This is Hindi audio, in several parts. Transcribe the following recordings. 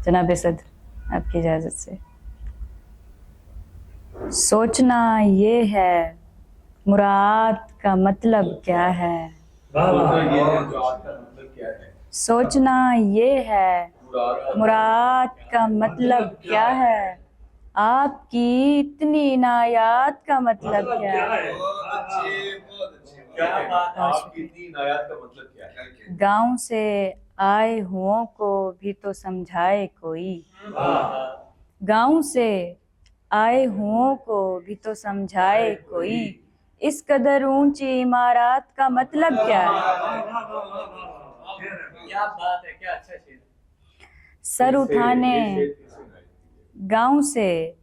जनाब सदर, आपकी इजाज़त से। सोचना ये है मुराद का मतलब क्या है। सोचना ये है मुराद का मतलब क्या है। आपकी इतनी इनायत का मतलब क्या है। आपकी इतनी इनायत का मतलब क्या है। गांव से आए हुओं को भी तो समझाए कोई। गांव से आए हुओं को भी तो समझाए कोई। इस कदर ऊंची इमारत का मतलब क्या है। क्या बात है, क्या अच्छा शेर। सर उठाने गांव से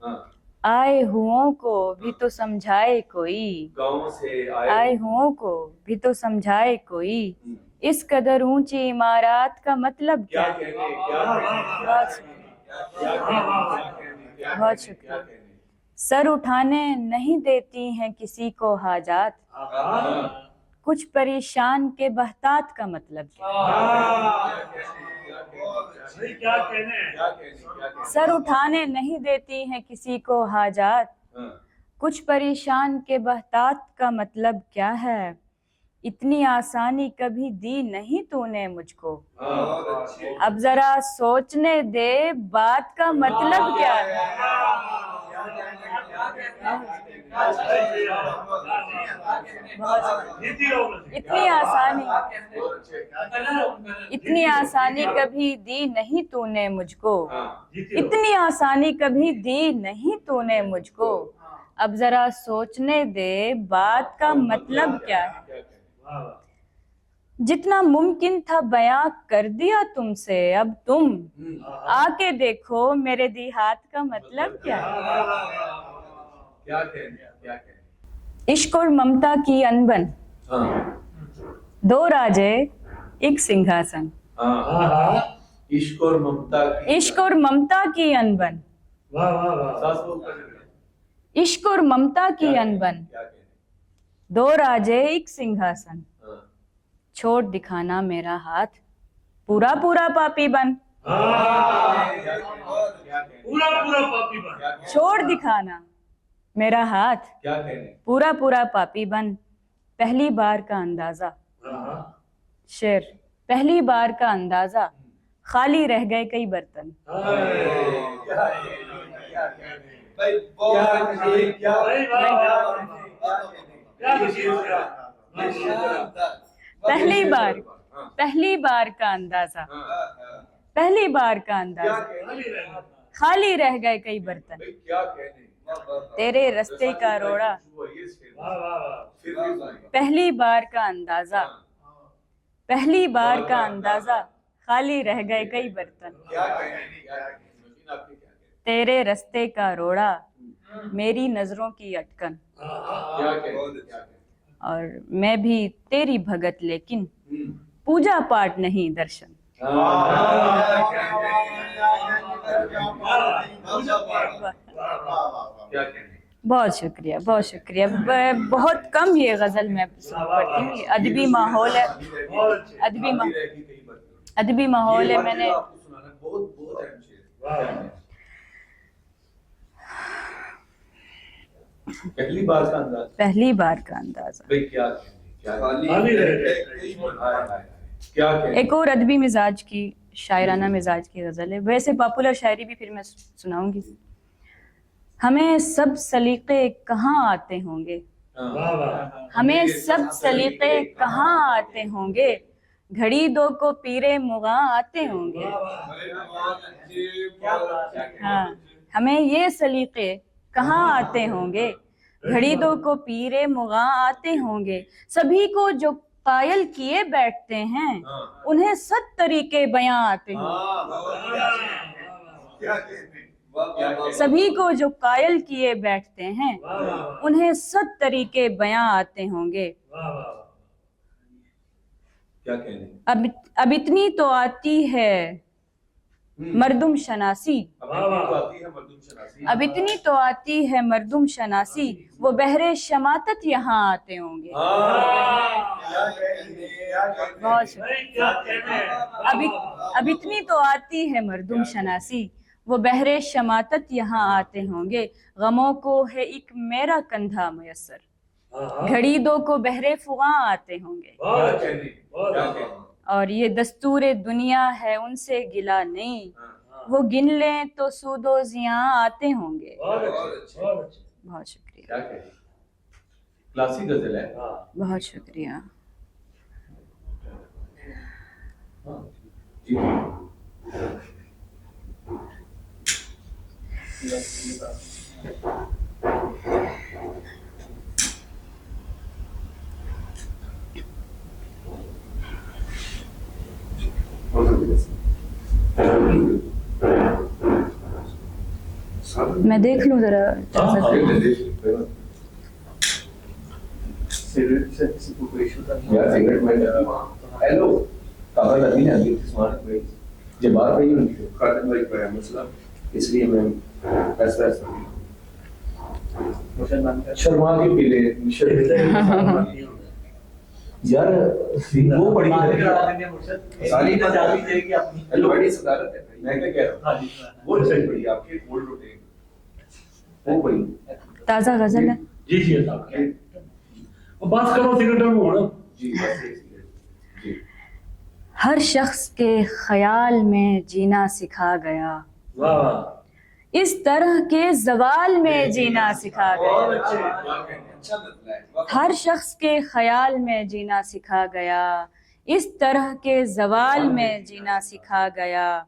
आए हुओं को भी तो समझाए कोई। गांव से आए हुओं को भी तो समझाए कोई। इस कदर ऊंची इमारत का मतलब क्या है। बहुत शुक्रिया। सर उठाने नहीं देती हैं किसी को हाजात। कुछ परेशान के बहतात का मतलब क्या कहने। सर उठाने नहीं देती हैं किसी को हाजात। कुछ परेशान के बहतात का मतलब क्या है। इतनी आसानी कभी दी नहीं तूने मुझको। अब जरा सोचने दे बात का मतलब क्या है। इतनी आसानी कभी दी नहीं तूने मुझको। इतनी आसानी कभी दी नहीं तूने मुझको। अब जरा सोचने दे बात का मतलब क्या है। जितना मुमकिन था बयां कर दिया तुमसे। अब तुम आके देखो मेरे दी हाथ का मतलब क्या है। क्या कहने। इश्क और ममता की अनबन। दो राजे एक सिंहासन। इश्क और ममता की। इश्क और ममता की अनबन। इश्क और ममता की अनबन। दो राजे एक सिंहासन। छोड़ दिखाना मेरा हाथ पूरा पूरा पापी बन। पूरा पूरा पापी बन। छोड़ दिखाना मेरा हाथ क्या कहने। पूरा पूरा पापी बन। पहली बार का अंदाजा। शेर। पहली बार का अंदाजा खाली रह गए कई बर्तन। पहली बार का अंदाजा। पहली बार का अंदाजा खाली रह गए कई बर्तन। क्या कहने। तेरे रास्ते का रोड़ा। पहली बार का अंदाजा। पहली बार का अंदाजा खाली रह गए कई बर्तन। तेरे रास्ते का रोड़ा मेरी नजरों की अटकन। और मैं भी तेरी भगत लेकिन पूजा पाठ नहीं दर्शन। बहुत शुक्रिया, बहुत शुक्रिया। बहुत कम ये गजल मैं पढ़ती हूँ। अदबी माहौल है, अदबी माहौल है। मैंने पहली बार का अंदाजा। पहली बार का अंदाजा। क्या एक और अदबी मिजाज की शायराना मिजाज की गजल है। वैसे पॉपुलर शायरी भी फिर मैं सुनाऊंगी। हमें सब सलीके कहाँ आते होंगे। हमें सब सलीके कहाँ आते होंगे। घड़ी दो को पीरे मुगा आते होंगे। हाँ, हमें ये सलीके कहाँ आते होंगे। घड़ी दो को पीरे मुगा आते होंगे। सभी को जो कायल किए बैठते हैं उन्हें 7 तरीके बयां आते होंगे। सभी को जो कायल किए बैठते हैं उन्हें 7 तरीके बयां आते होंगे। क्या कहने। अब इतनी तो आती है मर्दुम शनासी, अब इतनी तो आती है मर्दुम शनासी, अब इतनी तो आती है मर्दुम शनासी, वो बहरे शमातत यहाँ आते होंगे। बहुत शुक्रिया। भाई क्या कहने हैं। अब इतनी तो आती है मर्दुम शनासी, वो बहरे शमातत यहाँ आते होंगे। गमों को है एक मेरा कंधा मुयस्सर, घड़ी दो को बहरे फुगा आते होंगे। बहुत अच्छे, बहुत अच्छे। और ये दस्तूर दुनिया है उनसे गिला नहीं, वो गिन लें तो सूदो जियां आते होंगे। बहुत अच्छे, बहुत अच्छे। बहुत शुक्रिया, क्या कह रही? क्लासिक गजल है। हाँ। बहुत शुक्रिया। जी। मैं देख लूं जरा। सिगरेट से किसी को कोई इशू था? यार सिगरेट में हेलो कागज अभी नहीं आती स्मार्ट भाई जब बात रही उनकी खालिद भाई का है मसला, इसलिए मैं ऐसा मुसलमान का शर्मा के पीले यार वो बड़ी सारी बात आती जाएगी अपनी। हेलो बड़ी सदारत है भाई। मैं क्या कह रहा हूँ वो सही बड़ी आपके गोल्ड रोटे वो बड़ी ताज़ा गजल है। जी जी साहब, वो बात करो सिगरेट में होना। जी बस जी हर शख्स के ख्याल में जीना सिखा गया, वाह वाह, इस तरह के जवाल में जीना सिखा बहुत गया। अच्छे। अच्छा लगता है। हर शख्स के ख्याल में जीना सिखा गया, इस तरह के जवाल में जीना सिखा गया।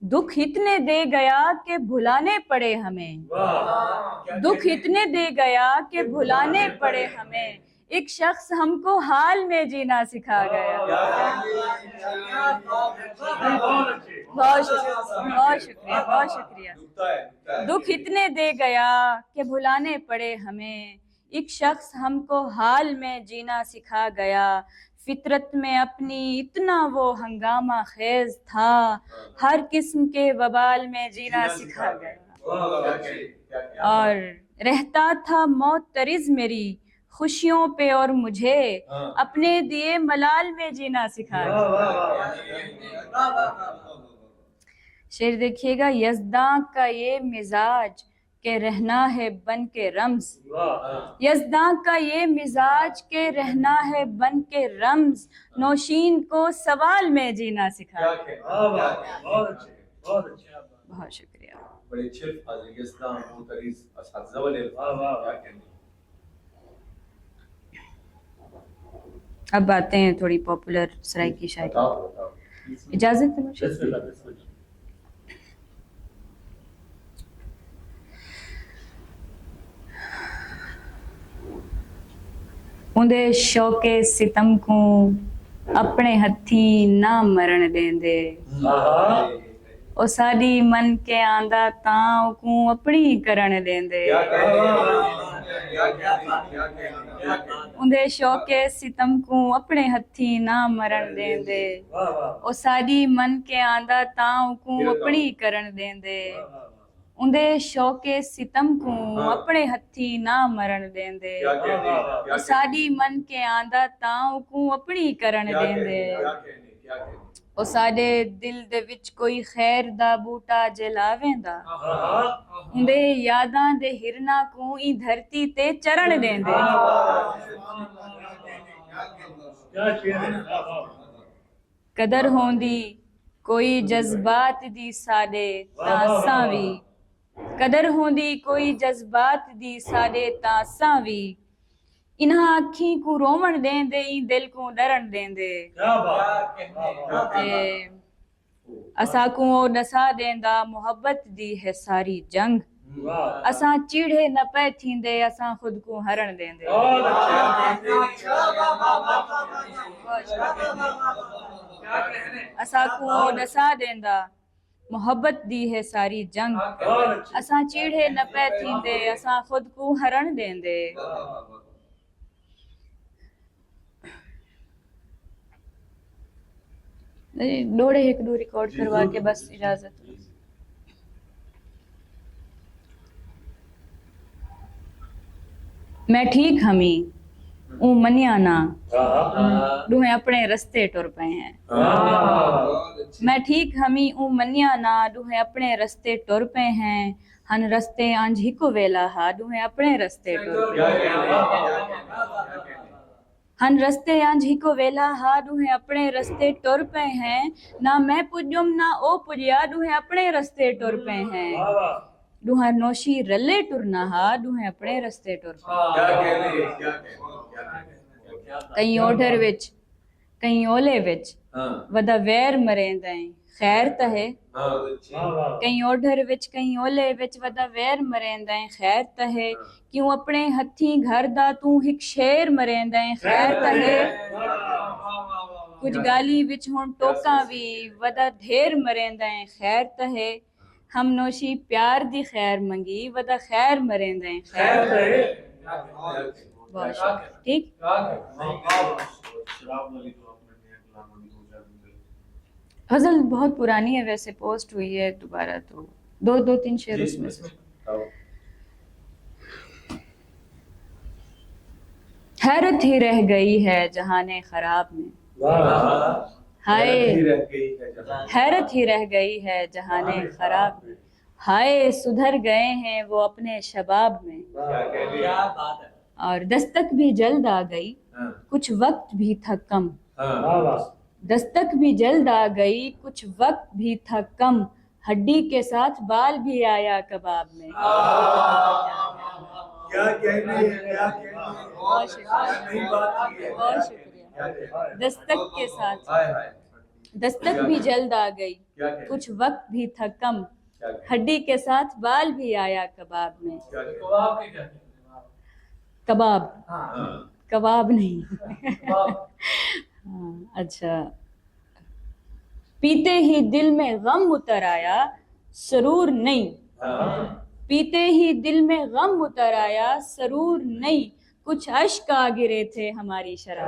दुख इतने दे गया कि भुलाने पड़े हमें, वाह, दुख इतने दे गया कि भुलाने पड़े हमें। एक शख्स हमको हाल में जीना सिखा गया। बहुत अच्छे। बहुत शुक्रिया, बहुत शुक्रिया, बहुत शुक्रिया। दुखता है दुख इतने दे गया कि भुलाने पड़े हमें, एक शख्स हमको हाल में जीना सिखा गया। फितरत में अपनी इतना वो हंगामा खेज था, हर किस्म के वबाल में जीना सिखा गया। और रहता था मौत तरिज मेरी खुशियों पे और मुझे अपने दिए मलाल में जीना सिखा वाह गया। वाह वाह। शेर देखिएगा, यज़दां का ये मिजाज के रहना है बन के रम्ज, वाह, यज़दां का ये मिजाज के रहना है बन के रम्ज, नौशीन को सवाल में जीना सिखा। वाह वाह, बहुत अच्छे, बहुत अच्छे। बहुत शुक्रिया। बड़े अच्छे अल्फाज हैं इस्लाम मुतरिस असहज़ा वाले वाह वाह क्या वाह। कहने। अब आते हैं थोड़ी पॉपुलर सराइकी शायरी। बताओ इजाजत है मुझे? बिस्मिल्लाह बिस्मिल्लाह। उंदे शौके सितम को अपने हथी ना मरण देंदे, आहा, ओ साडी मन के आंदा तां को अपनी करण देंदे। क्या कहने उंदे शौके सितम को अपने हथी ना मरण देंदे, वाह वाह, ओ साडी मन के आंदा तां को अपनी करण देंदे। वाह वाह। उंदे शौके सितम को अपने हथी ना मरण देंदे, क्या कहने ओ साडी मन के आंदा तां को अपनी करण देंदे। क्या कहने ओ साडे दिल दे विच कोई खैर दा बूटा जलावेंदा, आहा, उंदे यादां दे हिरना को ई धरती ते चरण देंदे। क्या शेर है। वाह वाह, कदर होंदी कोई जज्बात दी साडे तासां वी, कदर होंदी कोई जज्बात दी साडे तासां वी, इन्हां अखीं को रोवण देंदे ई दिल को डरण देंदे। क्या बात, वाह वाह। ते असां को ओ दसा देंदा मोहब्बत दी है सारी जंग, वाह, असां चीढ़े न पै थींदे असां खुद को हरण देंदे। बहुत अच्छे। असां को ओ दसा देंदा मोहब्बत दी है सारी जंग, बहुत अच्छे। असां चीढ़े न पै थींदे असां खुद को हरण देंदे। डोड़े एक दो रिकॉर्ड करवा के बस इजाजत। मैं ठीक हमी ऊ मनिया ना दूहे अपने रस्ते टुर पे हैं। मैं ठीक हमी ऊ मनिया ना दूहे अपने रस्ते टुर पे हैं। हन रस्ते आंज हिको वेला हा दूहे अपने रस्ते टुर पे हन रस्ते आंज हिको वेला हा दूहे अपने रस्ते टुर पे हैं। ना मैं पुजुम ना ओ पुजिया दूहे अपने रस्ते टुर पे हैं। दूहा नौशी रले टुरना हा दूहे अपने रस्ते टुर पे। कई ओढ़र विच कई ओले विच वदा वैर मरेंदा खैर तहे। कई ओढ़र विच कई ओले विच वदा वैर मरेंदा खैर तहे। क्यों अपने हथी घर दा तू हिक शेर मरेंदा खैर तहे। कुछ गाली विच हुण टोका वी वदा ढेर मरेंदा खैर तहे। हम नौशी प्यार दी खैर मंगी वदा खैर मरेंदा खैर तहे। बहुत शुक्रिया। ठीक गजल बहुत पुरानी है वैसे, पोस्ट हुई है दोबारा, तो दो तीन शेर उसमें से। हैरत ही रह गई है जहाने खराब में। हाय हैरत ही रह गई है जहाने खराब में। हाय सुधर गए हैं वो अपने शबाब में। क्या बात है। और दस्तक भी जल्द आ गई कुछ वक्त भी था कम। दस्तक भी जल्द आ गई कुछ वक्त भी था कम। हड्डी के साथ बाल भी आया कबाब में। क्या कहने हैं, क्या कहने हैं। बहुत शुक्रिया, बहुत शुक्रिया। दस्तक के साथ दस्तक भी जल्द आ गई कुछ वक्त भी था कम। हड्डी के साथ बाल भी आया कबाब में। कबाब कबाब नहीं। हाँ, अच्छा। पीते ही दिल में गम उतर आया सरूर नहीं। पीते ही दिल में गम उतर आया सरूर नहीं। कुछ अश्क आ गिरे थे हमारी शराब।